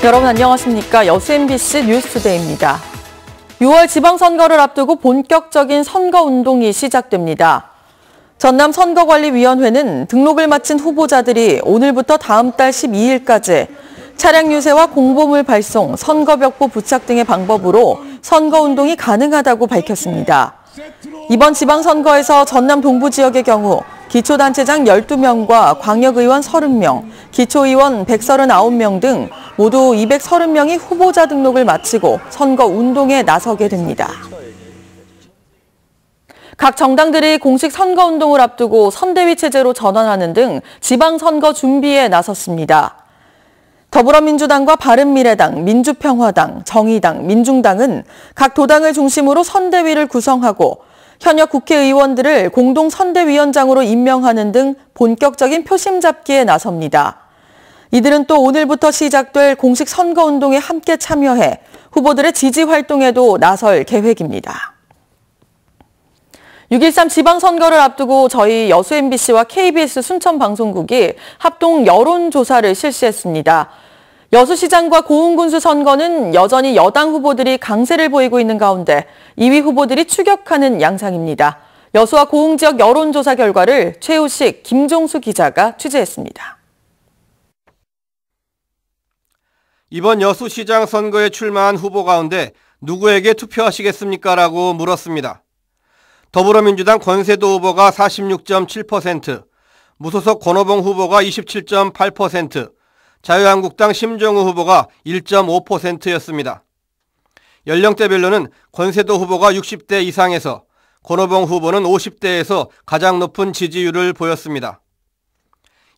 여러분 안녕하십니까? 여수 MBC 뉴스투데이입니다. 6월 지방선거를 앞두고 본격적인 선거운동이 시작됩니다. 전남 선거관리위원회는 등록을 마친 후보자들이 오늘부터 다음 달 12일까지 차량 유세와 공보물 발송, 선거벽보 부착 등의 방법으로 선거운동이 가능하다고 밝혔습니다. 이번 지방선거에서 전남 동부 지역의 경우 기초단체장 12명과 광역의원 30명, 기초의원 139명 등 모두 230명이 후보자 등록을 마치고 선거운동에 나서게 됩니다. 각 정당들이 공식 선거운동을 앞두고 선대위 체제로 전환하는 등 지방선거 준비에 나섰습니다. 더불어민주당과 바른미래당, 민주평화당, 정의당, 민중당은 각 도당을 중심으로 선대위를 구성하고 현역 국회의원들을 공동선대위원장으로 임명하는 등 본격적인 표심 잡기에 나섭니다. 이들은 또 오늘부터 시작될 공식 선거운동에 함께 참여해 후보들의 지지 활동에도 나설 계획입니다. 6.13 지방선거를 앞두고 저희 여수 MBC와 KBS 순천방송국이 합동 여론조사를 실시했습니다. 여수시장과 고흥군수 선거는 여전히 여당 후보들이 강세를 보이고 있는 가운데 2위 후보들이 추격하는 양상입니다. 여수와 고흥 지역 여론조사 결과를 최우식, 김종수 기자가 취재했습니다. 이번 여수시장 선거에 출마한 후보 가운데 누구에게 투표하시겠습니까? 라고 물었습니다. 더불어민주당 권세도 후보가 46.7%, 무소속 권오봉 후보가 27.8%, 자유한국당 심정우 후보가 1.5%였습니다. 연령대별로는 권세도 후보가 60대 이상에서 권오봉 후보는 50대에서 가장 높은 지지율을 보였습니다.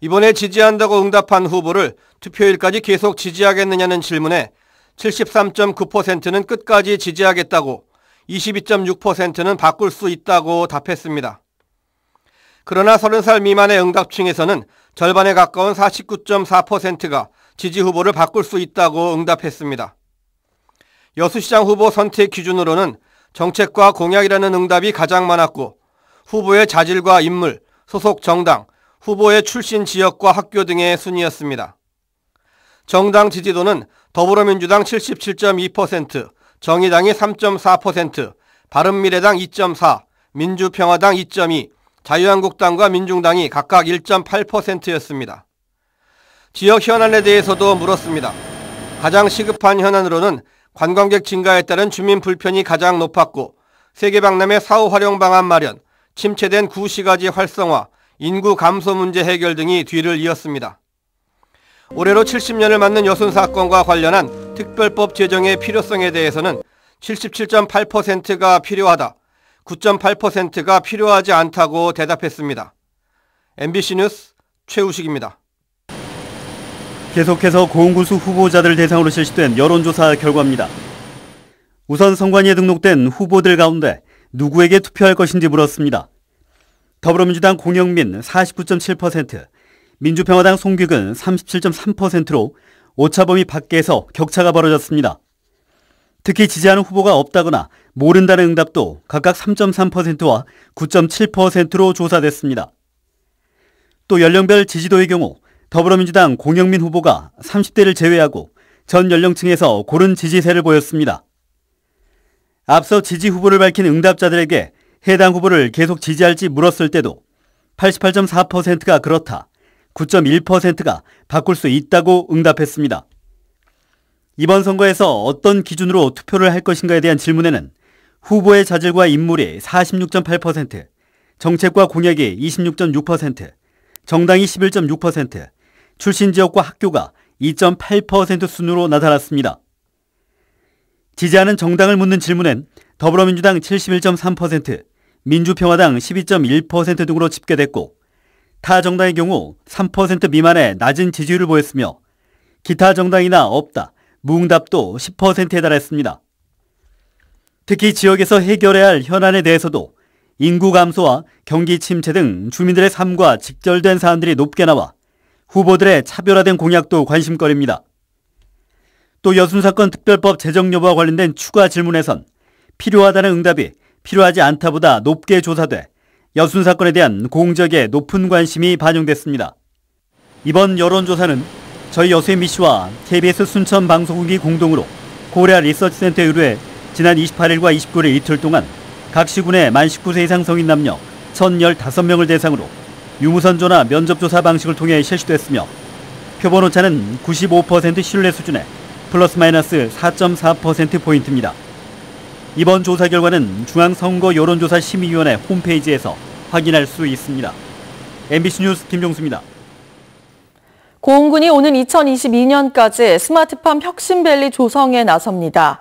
이번에 지지한다고 응답한 후보를 투표일까지 계속 지지하겠느냐는 질문에 73.9%는 끝까지 지지하겠다고, 22.6%는 바꿀 수 있다고 답했습니다. 그러나 30살 미만의 응답층에서는 절반에 가까운 49.4%가 지지 후보를 바꿀 수 있다고 응답했습니다. 여수시장 후보 선택 기준으로는 정책과 공약이라는 응답이 가장 많았고, 후보의 자질과 인물, 소속 정당, 후보의 출신 지역과 학교 등의 순이었습니다. 정당 지지도는 더불어민주당 77.2%, 정의당이 3.4%, 바른미래당 2.4%, 민주평화당 2.2%, 자유한국당과 민중당이 각각 1.8%였습니다. 지역 현안에 대해서도 물었습니다. 가장 시급한 현안으로는 관광객 증가에 따른 주민 불편이 가장 높았고, 세계박람회 사후 활용 방안 마련, 침체된 구시가지 활성화, 인구 감소 문제 해결 등이 뒤를 이었습니다. 올해로 70년을 맞는 여순 사건과 관련한 특별법 제정의 필요성에 대해서는 77.8%가 필요하다, 9.8%가 필요하지 않다고 대답했습니다. MBC 뉴스 최우식입니다. 계속해서 고흥군수 후보자들 대상으로 실시된 여론조사 결과입니다. 우선 선관위에 등록된 후보들 가운데 누구에게 투표할 것인지 물었습니다. 더불어민주당 공영민 49.7%, 민주평화당 송규근 37.3%로 오차범위 밖에서 격차가 벌어졌습니다. 특히 지지하는 후보가 없다거나 모른다는 응답도 각각 3.3%와 9.7%로 조사됐습니다. 또 연령별 지지도의 경우 더불어민주당 공영민 후보가 30대를 제외하고 전 연령층에서 고른 지지세를 보였습니다. 앞서 지지 후보를 밝힌 응답자들에게 해당 후보를 계속 지지할지 물었을 때도 88.4%가 그렇다, 9.1%가 바꿀 수 있다고 응답했습니다. 이번 선거에서 어떤 기준으로 투표를 할 것인가에 대한 질문에는 후보의 자질과 인물이 46.8%, 정책과 공약이 26.6%, 정당이 11.6%, 출신 지역과 학교가 2.8% 순으로 나타났습니다. 지지하는 정당을 묻는 질문엔 더불어민주당 71.3%, 민주평화당 12.1% 등으로 집계됐고, 타 정당의 경우 3% 미만의 낮은 지지율을 보였으며 기타 정당이나 없다, 무응답도 10%에 달했습니다. 특히 지역에서 해결해야 할 현안에 대해서도 인구 감소와 경기 침체 등 주민들의 삶과 직결된 사안들이 높게 나와 후보들의 차별화된 공약도 관심거리입니다. 또 여순사건 특별법 제정 여부와 관련된 추가 질문에선 필요하다는 응답이 필요하지 않다보다 높게 조사돼 여순사건에 대한 공적의 높은 관심이 반영됐습니다. 이번 여론조사는 저희 여수 MBC와 KBS 순천 방송국이 공동으로 고려 리서치센터에 의뢰해 지난 28일과 29일 이틀 동안 각 시군의 만 19세 이상 성인 남녀 1,015명을 대상으로 유무선조나 면접조사 방식을 통해 실시됐으며 표본 오차는 95% 신뢰 수준에 플러스 마이너스 4.4%포인트입니다. 이번 조사 결과는 중앙선거 여론조사 심의위원회 홈페이지에서 확인할 수 있습니다. MBC 뉴스 김종수입니다. 고흥군이 오는 2022년까지 스마트팜 혁신밸리 조성에 나섭니다.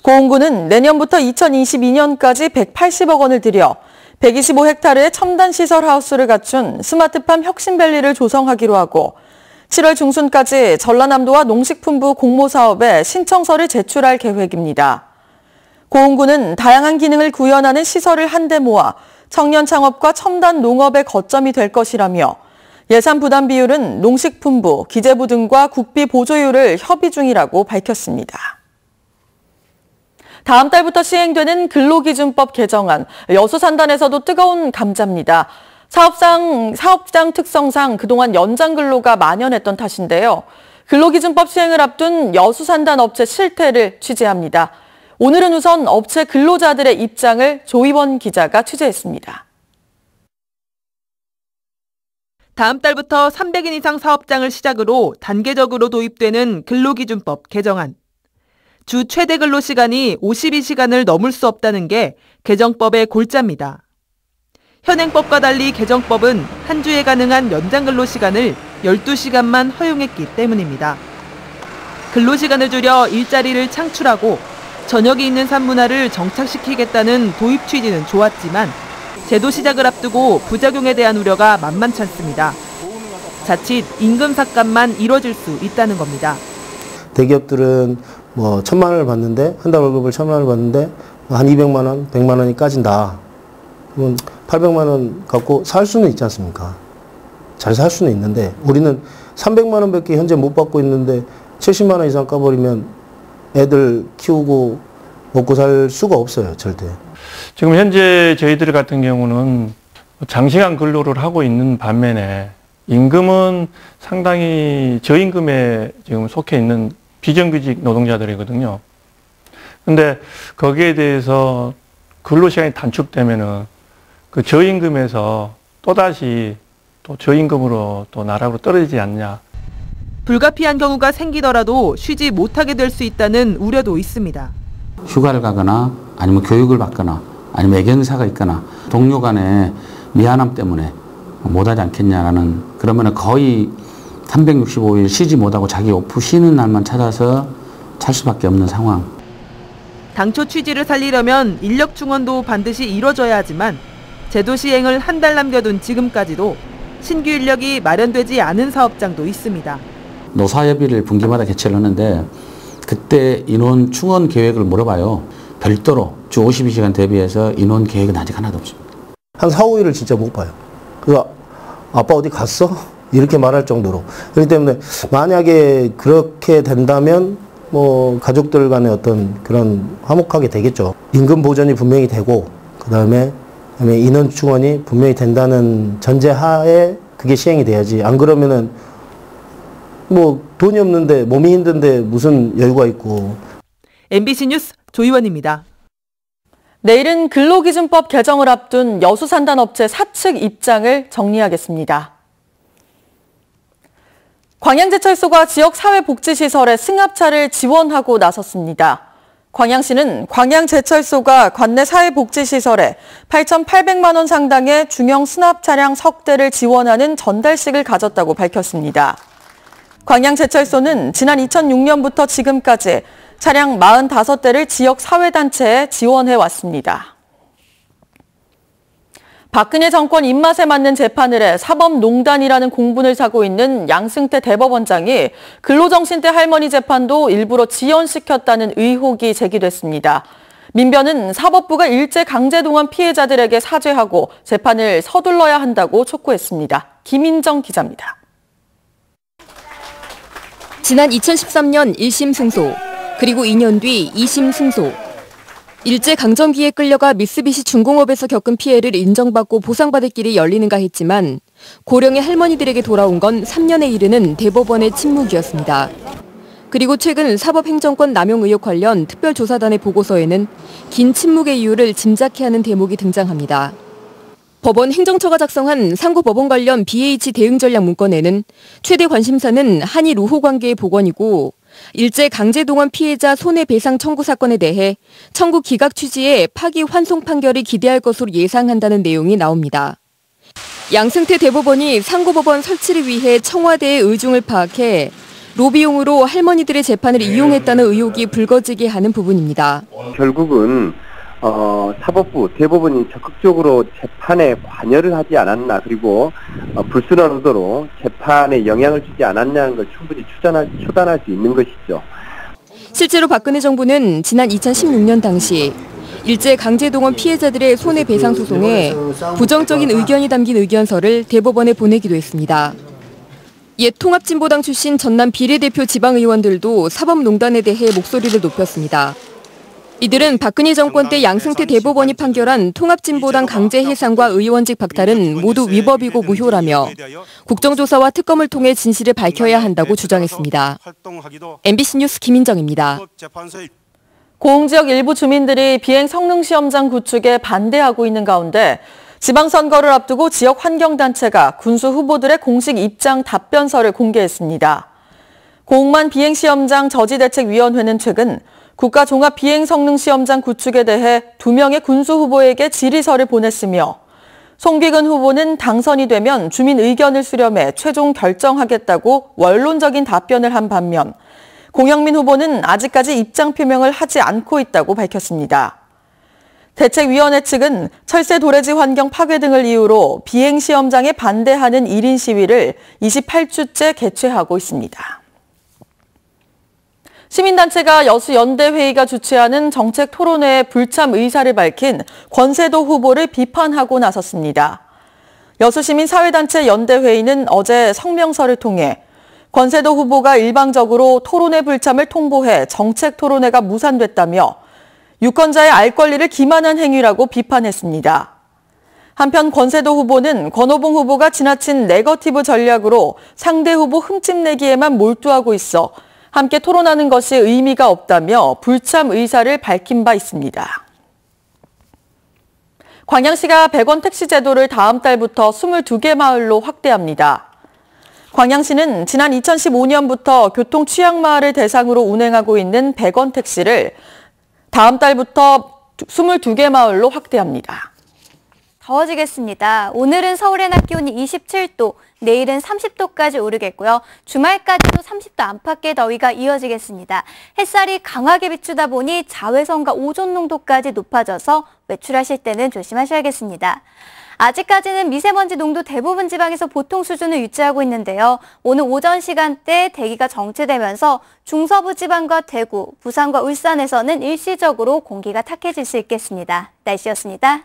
고흥군은 내년부터 2022년까지 180억 원을 들여 125헥타르의 첨단 시설 하우스를 갖춘 스마트팜 혁신밸리를 조성하기로 하고 7월 중순까지 전라남도와 농식품부 공모사업에 신청서를 제출할 계획입니다. 고흥군은 다양한 기능을 구현하는 시설을 한데 모아 청년 창업과 첨단 농업의 거점이 될 것이라며 예산 부담 비율은 농식품부, 기재부 등과 국비 보조율을 협의 중이라고 밝혔습니다. 다음 달부터 시행되는 근로기준법 개정안, 여수산단에서도 뜨거운 감자입니다. 사업장 특성상 그동안 연장 근로가 만연했던 탓인데요. 근로기준법 시행을 앞둔 여수산단 업체 실태를 취재합니다. 오늘은 우선 업체 근로자들의 입장을 조희원 기자가 취재했습니다. 다음 달부터 300인 이상 사업장을 시작으로 단계적으로 도입되는 근로기준법 개정안. 주 최대 근로시간이 52시간을 넘을 수 없다는 게 개정법의 골자입니다. 현행법과 달리 개정법은 한 주에 가능한 연장 근로시간을 12시간만 허용했기 때문입니다. 근로시간을 줄여 일자리를 창출하고 저녁이 있는 산문화를 정착시키겠다는 도입 취지는 좋았지만 제도 시작을 앞두고 부작용에 대한 우려가 만만치 않습니다. 자칫 임금 삭감만 이뤄질 수 있다는 겁니다. 대기업들은 1,000만 원을 받는데 한 달 월급을 1,000만 원을 받는데 한 200만 원, 100만 원이 까진다. 그러면 800만 원 갖고 살 수는 있지 않습니까? 잘 살 수는 있는데 우리는 300만 원밖에 현재 못 받고 있는데 70만 원 이상 까버리면 애들 키우고 먹고 살 수가 없어요, 절대. 지금 현재 저희들 같은 경우는 장시간 근로를 하고 있는 반면에 임금은 상당히 저임금에 지금 속해 있는 비정규직 노동자들이거든요. 근데 거기에 대해서 근로시간이 단축되면은 그 저임금에서 또다시 또 저임금으로 또 나락으로 떨어지지 않냐. 불가피한 경우가 생기더라도 쉬지 못하게 될 수 있다는 우려도 있습니다. 휴가를 가거나 아니면 교육을 받거나 아니면 애경사가 있거나 동료 간의 미안함 때문에 못하지 않겠냐라는, 그러면 거의 365일 쉬지 못하고 자기 오프 쉬는 날만 찾아서 찰 수밖에 없는 상황. 당초 취지를 살리려면 인력 충원도 반드시 이뤄져야 하지만 제도 시행을 한 달 남겨둔 지금까지도 신규 인력이 마련되지 않은 사업장도 있습니다. 노사협의를 분기마다 개최를 하는데 그때 인원 충원 계획을 물어봐요. 별도로 주 52시간 대비해서 인원 계획은 아직 하나도 없습니다. 한 4, 5일을 진짜 못 봐요. 그래서 아빠 어디 갔어? 이렇게 말할 정도로. 그렇기 때문에 만약에 그렇게 된다면 가족들 간의 어떤 그런 화목하게 되겠죠. 임금 보전이 분명히 되고 그다음에 인원 충원이 분명히 된다는 전제하에 그게 시행이 돼야지. 안 그러면은 돈이 없는데 몸이 힘든데 무슨 여유가 있고. MBC 뉴스 조희원입니다. 내일은 근로기준법 개정을 앞둔 여수산단업체 사측 입장을 정리하겠습니다. 광양제철소가 지역 사회복지시설에 승합차를 지원하고 나섰습니다. 광양시는 광양제철소가 관내 사회복지시설에 8,800만 원 상당의 중형 수납 차량 석 대를 지원하는 전달식을 가졌다고 밝혔습니다. 광양제철소는 지난 2006년부터 지금까지 차량 45대를 지역 사회단체에 지원해왔습니다. 박근혜 정권 입맛에 맞는 재판을 해 사법농단이라는 공분을 사고 있는 양승태 대법원장이 근로정신대 할머니 재판도 일부러 지연시켰다는 의혹이 제기됐습니다. 민변은 사법부가 일제강제동원 피해자들에게 사죄하고 재판을 서둘러야 한다고 촉구했습니다. 김인정 기자입니다. 지난 2013년 1심 승소, 그리고 2년 뒤 2심 승소. 일제강점기에 끌려가 미쓰비시 중공업에서 겪은 피해를 인정받고 보상받을 길이 열리는가 했지만 고령의 할머니들에게 돌아온 건 3년에 이르는 대법원의 침묵이었습니다. 그리고 최근 사법행정권 남용 의혹 관련 특별조사단의 보고서에는 긴 침묵의 이유를 짐작케 하는 대목이 등장합니다. 법원 행정처가 작성한 상고법원 관련 BH 대응 전략 문건에는 최대 관심사는 한일 우호 관계의 복원이고 일제 강제동원 피해자 손해배상 청구 사건에 대해 청구 기각 취지의 파기 환송 판결을 기대할 것으로 예상한다는 내용이 나옵니다. 양승태 대법원이 상고법원 설치를 위해 청와대의 의중을 파악해 로비용으로 할머니들의 재판을 이용했다는 의혹이 불거지게 하는 부분입니다. 결국은 사법부, 대법원이 적극적으로 재판에 관여를 하지 않았나, 그리고 불순한 의도로 재판에 영향을 주지 않았냐는 걸 충분히 추단할 수 있는 것이죠. 실제로 박근혜 정부는 지난 2016년 당시 일제 강제동원 피해자들의 손해배상 소송에 부정적인 의견이 담긴 의견서를 대법원에 보내기도 했습니다. 옛 통합진보당 출신 전남 비례대표 지방의원들도 사법농단에 대해 목소리를 높였습니다. 이들은 박근혜 정권 때 양승태 대법원이 판결한 통합진보당 강제 해산과 의원직 박탈은 모두 위법이고 무효라며 국정조사와 특검을 통해 진실을 밝혀야 한다고 주장했습니다. MBC 뉴스 김인정입니다. 고흥지역 일부 주민들이 비행 성능시험장 구축에 반대하고 있는 가운데 지방선거를 앞두고 지역 환경단체가 군수 후보들의 공식 입장 답변서를 공개했습니다. 고흥만 비행시험장 저지대책위원회는 최근 국가종합비행성능시험장 구축에 대해 2명의 군수 후보에게 질의서를 보냈으며 송기근 후보는 당선이 되면 주민 의견을 수렴해 최종 결정하겠다고 원론적인 답변을 한 반면 공영민 후보는 아직까지 입장 표명을 하지 않고 있다고 밝혔습니다. 대책위원회 측은 철새 도래지 환경 파괴 등을 이유로 비행시험장에 반대하는 1인 시위를 28주째 개최하고 있습니다. 시민단체가 여수연대회의가 주최하는 정책 토론회에 불참 의사를 밝힌 권세도 후보를 비판하고 나섰습니다. 여수시민사회단체 연대회의는 어제 성명서를 통해 권세도 후보가 일방적으로 토론회 불참을 통보해 정책 토론회가 무산됐다며 유권자의 알 권리를 기만한 행위라고 비판했습니다. 한편 권세도 후보는 권오봉 후보가 지나친 네거티브 전략으로 상대 후보 흠집내기에만 몰두하고 있어 함께 토론하는 것이 의미가 없다며 불참 의사를 밝힌 바 있습니다. 광양시가 100원 택시 제도를 다음 달부터 22개 마을로 확대합니다. 광양시는 지난 2015년부터 교통 취약마을을 대상으로 운행하고 있는 100원 택시를 다음 달부터 22개 마을로 확대합니다. 더워지겠습니다. 오늘은 서울의 낮 기온이 27도, 내일은 30도까지 오르겠고요. 주말까지도 30도 안팎의 더위가 이어지겠습니다. 햇살이 강하게 비추다 보니 자외선과 오존 농도까지 높아져서 외출하실 때는 조심하셔야겠습니다. 아직까지는 미세먼지 농도 대부분 지방에서 보통 수준을 유지하고 있는데요. 오늘 오전 시간대 대기가 정체되면서 중서부 지방과 대구, 부산과 울산에서는 일시적으로 공기가 탁해질 수 있겠습니다. 날씨였습니다.